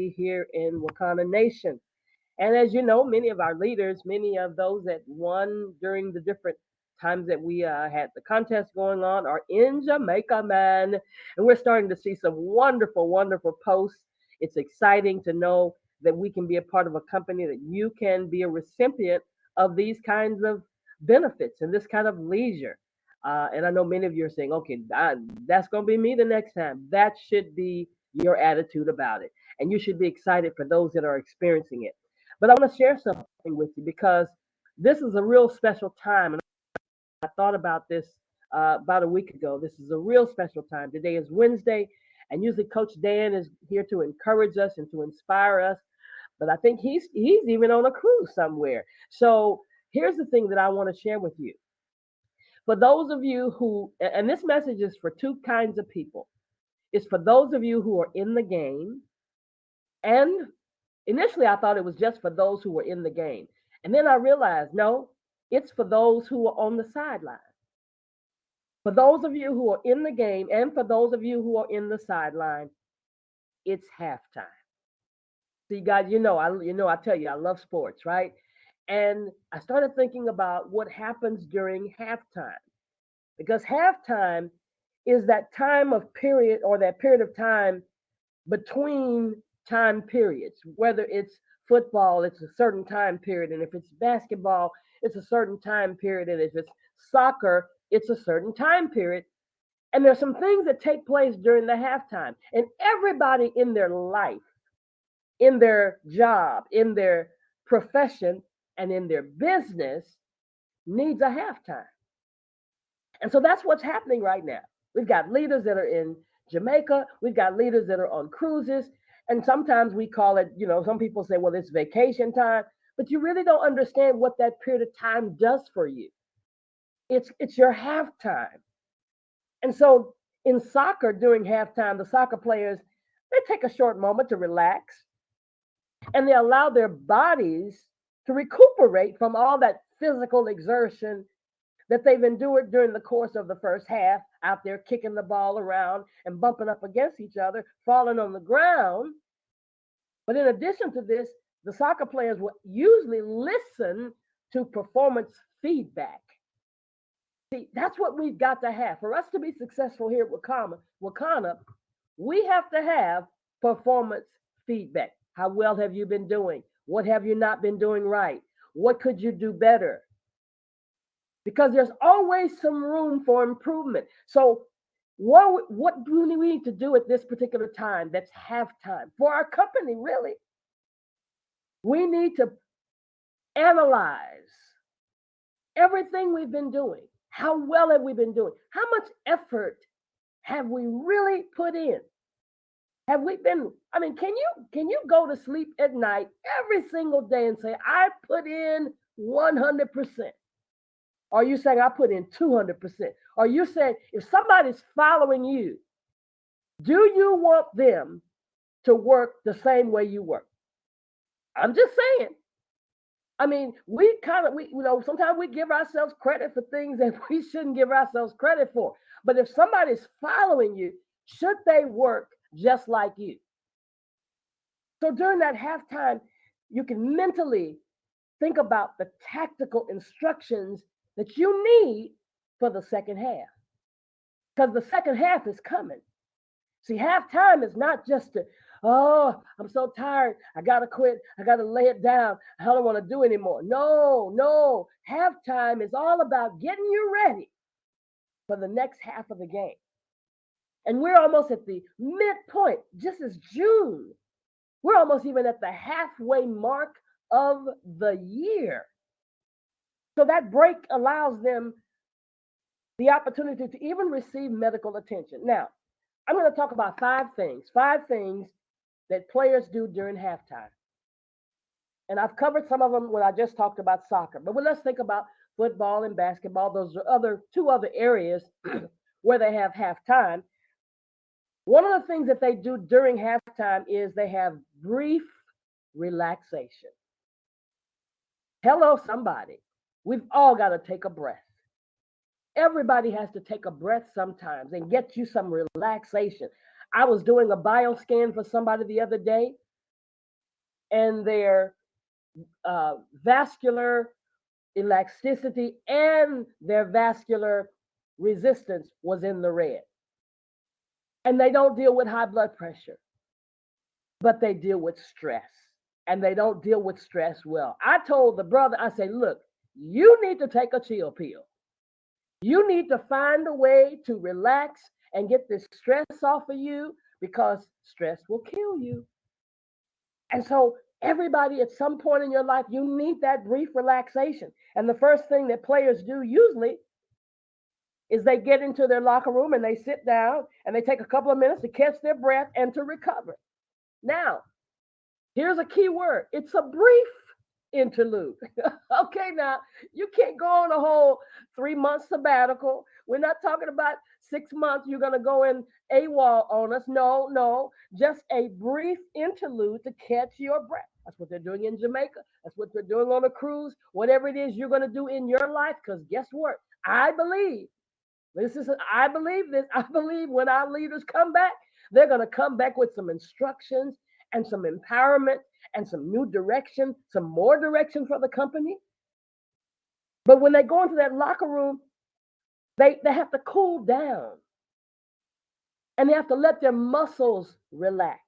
community here in Wakanda Nation. And as you know, many of our leaders, many of those that won during the different times that we had the contest going on, are in Jamaica, man. And we're starting to see some wonderful, wonderful posts. It's exciting to know that we can be a part of a company, that you can be a recipient of these kinds of benefits and this kind of leisure. And I know many of you are saying, okay, that's going to be me the next time. That should be your attitude about it. And you should be excited for those that are experiencing it. But I want to share something with you because this is a real special time. And I thought about this about a week ago. This is a real special time. Today is Wednesday, and usually Coach Dan is here to encourage us and to inspire us. But I think he's even on a cruise somewhere. So here's the thing that I want to share with you. For those of you who, and this message is for two kinds of people. It's for those of you who are in the game, and initially I thought it was just for those who were in the game. And then I realized, no, it's for those who are on the sideline. For those of you who are in the game and for those of you who are in the sideline, it's halftime. See, guys, I tell you, I love sports, right? And I started thinking about what happens during halftime because halftime is that time of period or that period of time between time periods. Whether it's football, it's a certain time period, and if it's basketball, it's a certain time period, and if it's soccer, it's a certain time period. And there's some things that take place during the halftime, and everybody in their life, in their job, in their profession, and in their business needs a halftime. And so that's what's happening right now. We've got leaders that are in Jamaica, we've got leaders that are on cruises, and sometimes we call it, some people say, well, it's vacation time, but you really don't understand what that period of time does for you. It's your halftime. And so in soccer during halftime, the soccer players, they take a short moment to relax and they allow their bodies to recuperate from all that physical exertion that they've endured during the course of the first half, out there kicking the ball around and bumping up against each other, falling on the ground. But in addition to this, the soccer players will usually listen to performance feedback. See, that's what we've got to have. For us to be successful here at Wakanda, we have to have performance feedback. How well have you been doing? What have you not been doing right? What could you do better? Because there's always some room for improvement. So what do we need to do at this particular time that's halftime for our company, really? We need to analyze everything we've been doing. How well have we been doing? How much effort have we really put in? Have we been, can you go to sleep at night every single day and say, I put in 100%? Are you saying I put in 200%? Are you saying if somebody's following you, do you want them to work the same way you work? I'm just saying. Sometimes we give ourselves credit for things that we shouldn't give ourselves credit for. But if somebody's following you, should they work just like you? So during that halftime, you can mentally think about the tactical instructions that you need for the second half. Because the second half is coming. See, halftime is not just to, oh, I'm so tired. I got to quit. I got to lay it down. I don't want to do anymore. No, no. Halftime is all about getting you ready for the next half of the game. And we're almost at the midpoint, just as June. We're almost even at the halfway mark of the year. So that break allows them the opportunity to even receive medical attention. Now, I'm going to talk about five things that players do during halftime. And I've covered some of them when I just talked about soccer. But let's think about football and basketball. Those are two other areas where they have halftime. One of the things that they do during halftime is they have brief relaxation. Hello, somebody. We've all got to take a breath. Everybody has to take a breath sometimes and get you some relaxation. I was doing a bioscan for somebody the other day, and their vascular elasticity and their vascular resistance was in the red. And they don't deal with high blood pressure, but they deal with stress. And they don't deal with stress well. I told the brother, I said, look, you need to take a chill pill. You need to find a way to relax and get this stress off of you because stress will kill you. And so, everybody at some point in your life, you need that brief relaxation. And the first thing that players do usually is they get into their locker room and they sit down and they take a couple of minutes to catch their breath and to recover. Now, here's a key word, it's a brief interlude. Okay, now you can't go on a whole 3 month sabbatical. We're not talking about 6 months you're going to go in AWOL on us. No, no, just a brief interlude to catch your breath. That's what they're doing in Jamaica. That's what they're doing on a cruise. Whatever it is you're going to do in your life, because guess what? I believe I believe this. I believe when our leaders come back, they're going to come back with some instructions and some empowerment and some new direction, some more direction for the company. But when they go into that locker room, they have to cool down and they have to let their muscles relax.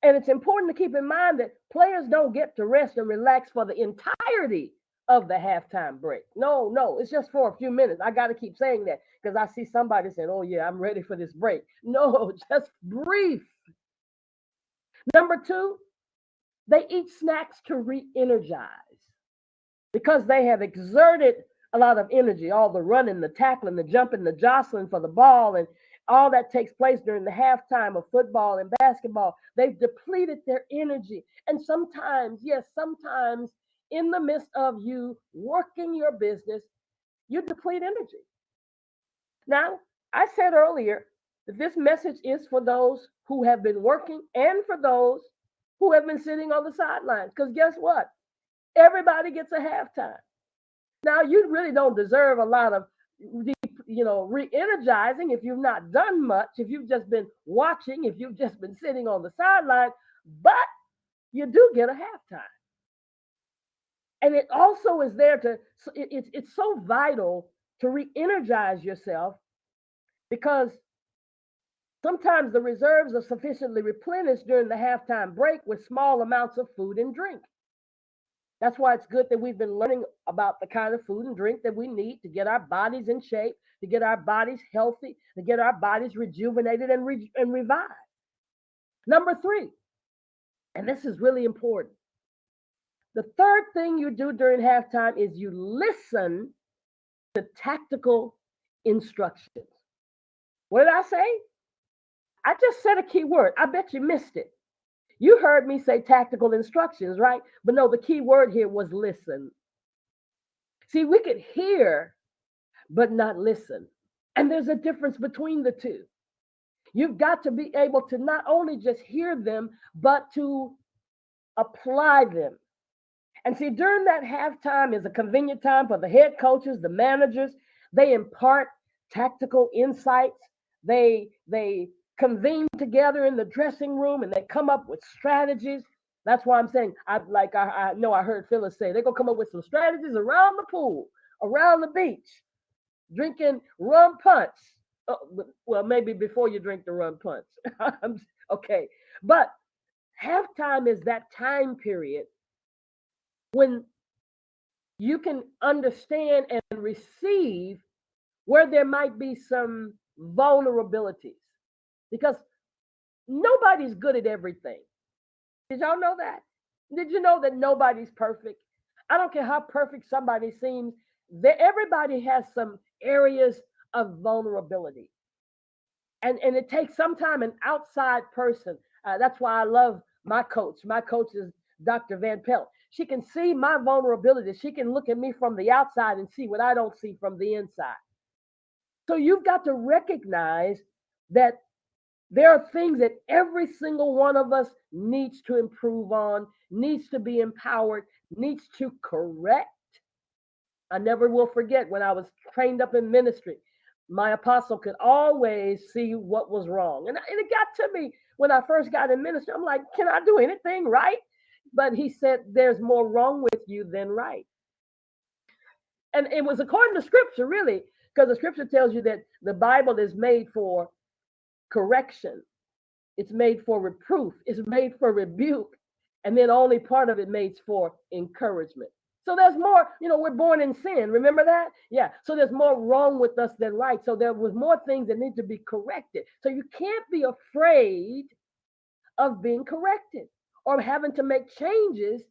And it's important to keep in mind that players don't get to rest and relax for the entirety of the halftime break. No, no, it's just for a few minutes. I got to keep saying that because I see somebody saying, oh, yeah, I'm ready for this break. No, just brief. Number two, they eat snacks to re energize because they have exerted a lot of energy, all the running, the tackling, the jumping, the jostling for the ball, and all that takes place during the halftime of football and basketball. They've depleted their energy. And sometimes, yes, sometimes in the midst of you working your business, you deplete energy. Now, I said earlier that this message is for those who have been working and for those who have been sitting on the sidelines. Because guess what? Everybody gets a halftime. Now, you really don't deserve a lot of re-energizing if you've not done much, if you've just been watching, if you've just been sitting on the sideline, but you do get a halftime. And it also is there to, it's so vital to re-energize yourself because sometimes the reserves are sufficiently replenished during the halftime break with small amounts of food and drink. That's why it's good that we've been learning about the kind of food and drink that we need to get our bodies in shape, to get our bodies healthy, to get our bodies rejuvenated and revived. Number three, and this is really important. The third thing you do during halftime is you listen to tactical instructions. What did I say? I just said a key word. I bet you missed it. You heard me say tactical instructions, right? But no, the key word here was listen. See, we could hear, but not listen. And there's a difference between the two. You've got to be able to not only just hear them, but to apply them. And see, during that halftime is a convenient time for the head coaches, the managers. They impart tactical insights. They convene together in the dressing room and they come up with strategies. That's why I'm saying, I know I heard Phyllis say, they're going to come up with some strategies around the pool, around the beach, drinking rum punch. Oh, well, maybe before you drink the rum punch. Okay. But halftime is that time period when you can understand and receive where there might be some vulnerabilities because nobody's good at everything. Did y'all know that? Did you know that nobody's perfect? I don't care how perfect somebody seems, everybody has some areas of vulnerability. And it takes sometimes an outside person. That's why I love my coach. My coach is Dr. Van Pelt. She can see my vulnerability. She can look at me from the outside and see what I don't see from the inside. So you've got to recognize that there are things that every single one of us needs to improve on, needs to be empowered, needs to correct. I never will forget when I was trained up in ministry, my apostle could always see what was wrong. And it got to me when I first got in ministry, I'm like, can I do anything right? But he said, there's more wrong with you than right. And it was according to scripture, really, because the scripture tells you that the Bible is made for correction, it's made for reproof, it's made for rebuke, and then only part of it made for encouragement. So there's more, we're born in sin. Remember that? Yeah. So there's more wrong with us than right. So there was more things that need to be corrected. So you can't be afraid of being corrected or having to make changes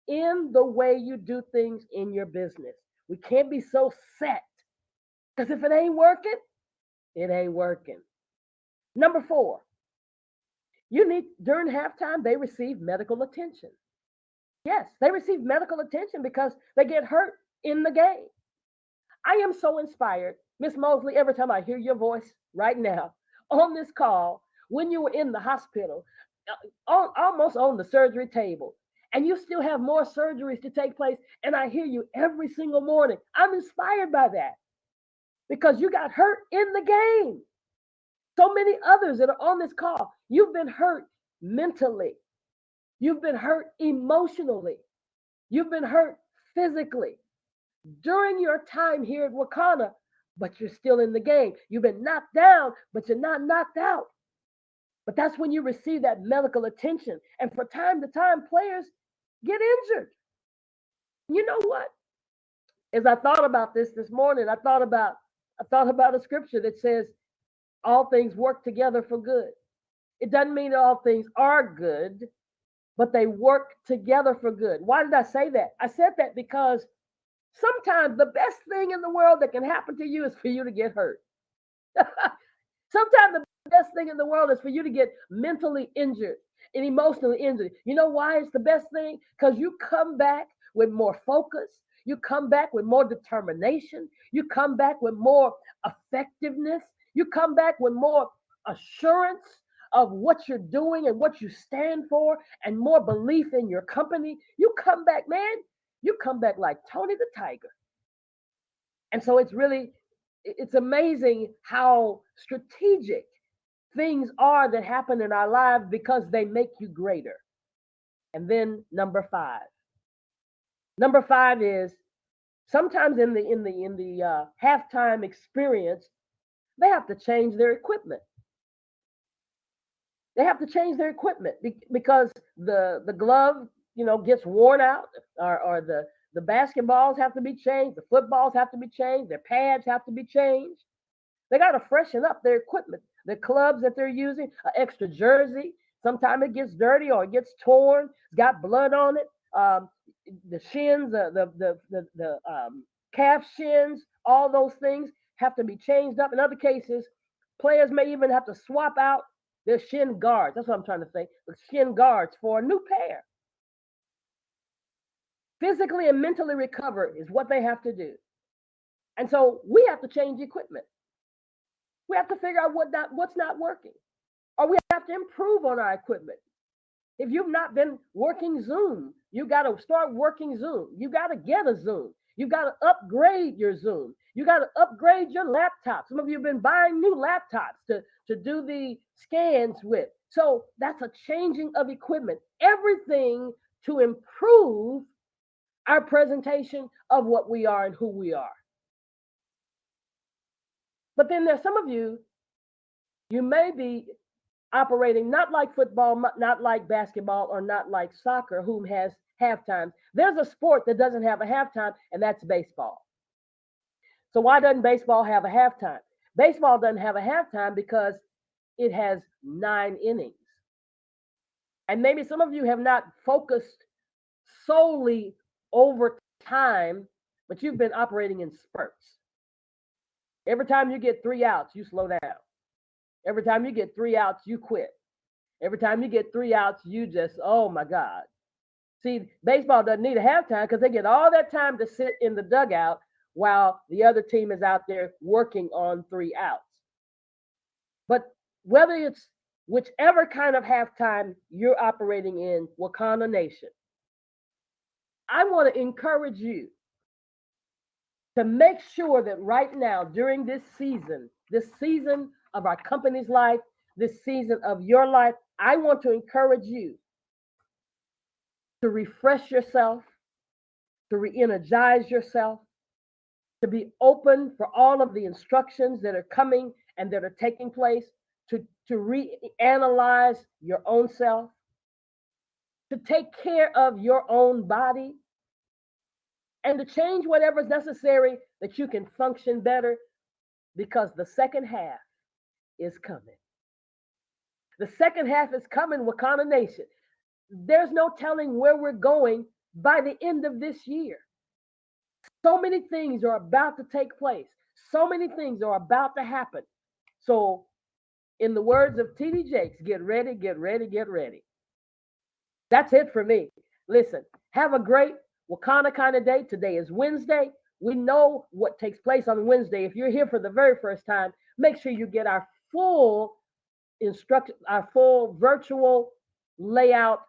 in the way you do things in your business. We can't be so set because if it ain't working, it ain't working. Number 4, you need during halftime, they receive medical attention. Yes, they receive medical attention because they get hurt in the game. I am so inspired, Miss Mosley, every time I hear your voice right now on this call when you were in the hospital, almost on the surgery table, and you still have more surgeries to take place. And I hear you every single morning. I'm inspired by that because you got hurt in the game. So many others that are on this call, you've been hurt mentally. You've been hurt emotionally. You've been hurt physically during your time here at Wakana, but you're still in the game. You've been knocked down, but you're not knocked out. But that's when you receive that medical attention. And from time to time, players get injured. You know what? As I thought about this morning, I thought about a scripture that says all things work together for good. It doesn't mean that all things are good, but they work together for good. Why did I say that? I said that because sometimes the best thing in the world that can happen to you is for you to get hurt. Sometimes the best thing in the world is for you to get mentally injured and emotionally injured. You know why it's the best thing? Because you come back with more focus. You come back with more determination. You come back with more effectiveness. You come back with more assurance of what you're doing and what you stand for and more belief in your company. You come back, man. You come back like Tony the Tiger. And so it's amazing how strategic things are that happen in our lives because they make you greater. And then number 5. Number 5 is sometimes in the halftime experience, they have to change their equipment. They have to change their equipment because the glove, gets worn out, or the basketballs have to be changed, the footballs have to be changed, their pads have to be changed. They got to freshen up their equipment, the clubs that they're using, an extra jersey. Sometimes it gets dirty or it gets torn. It's got blood on it. The shins, the calf shins, all those things have to be changed up. In other cases, players may even have to swap out their shin guards. That's what I'm trying to say. The shin guards for a new pair. Physically and mentally recover is what they have to do. And so we have to change equipment. We have to figure out what's not working, or we have to improve on our equipment. If you've not been working Zoom, you got to start working Zoom. You got to get a Zoom. You got to upgrade your Zoom. You got to upgrade your laptop. Some of you have been buying new laptops to do the scans with. So that's a changing of equipment. Everything to improve our presentation of what we are and who we are. But then there's some of you may be operating not like football, not like basketball, or not like soccer, whom has halftime. There's a sport that doesn't have a halftime, and that's baseball. So why doesn't baseball have a halftime? Baseball doesn't have a halftime because it has 9 innings. And maybe some of you have not focused solely over time, but you've been operating in spurts. Every time you get 3 outs, you slow down. Every time you get 3 outs, you quit. Every time you get 3 outs, you just, oh my God. See, baseball doesn't need a halftime because they get all that time to sit in the dugout while the other team is out there working on 3 outs. But whether it's whichever kind of halftime you're operating in, Wakana Nation, I want to encourage you to make sure that right now, during this season of our company's life, this season of your life, I want to encourage you to refresh yourself, to re energize yourself, to be open for all of the instructions that are coming and that are taking place, to reanalyze your own self, to take care of your own body, and to change whatever is necessary that you can function better because the second half is coming. The second half is coming, Wakanda Nation. There's no telling where we're going by the end of this year. So many things are about to take place. So many things are about to happen. So, in the words of TD Jakes, get ready, get ready, get ready. That's it for me. Listen, have a great Wakanda kind of day. Today is Wednesday. We know what takes place on Wednesday. If you're here for the very first time, make sure you get our full our full virtual layout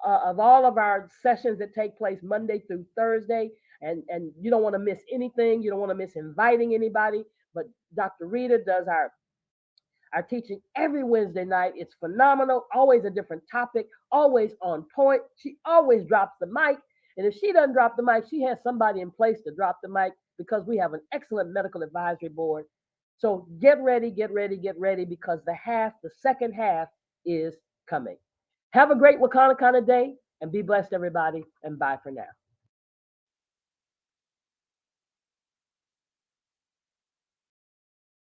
of all of our sessions that take place Monday through Thursday. And you don't want to miss anything. You don't want to miss inviting anybody. But Dr. Rita does our teaching every Wednesday night. It's phenomenal. Always a different topic. Always on point. She always drops the mic. And if she doesn't drop the mic, she has somebody in place to drop the mic because we have an excellent medical advisory board. So get ready, get ready, get ready because the second half is coming. Have a great Wakanda kind of day and be blessed, everybody. And bye for now.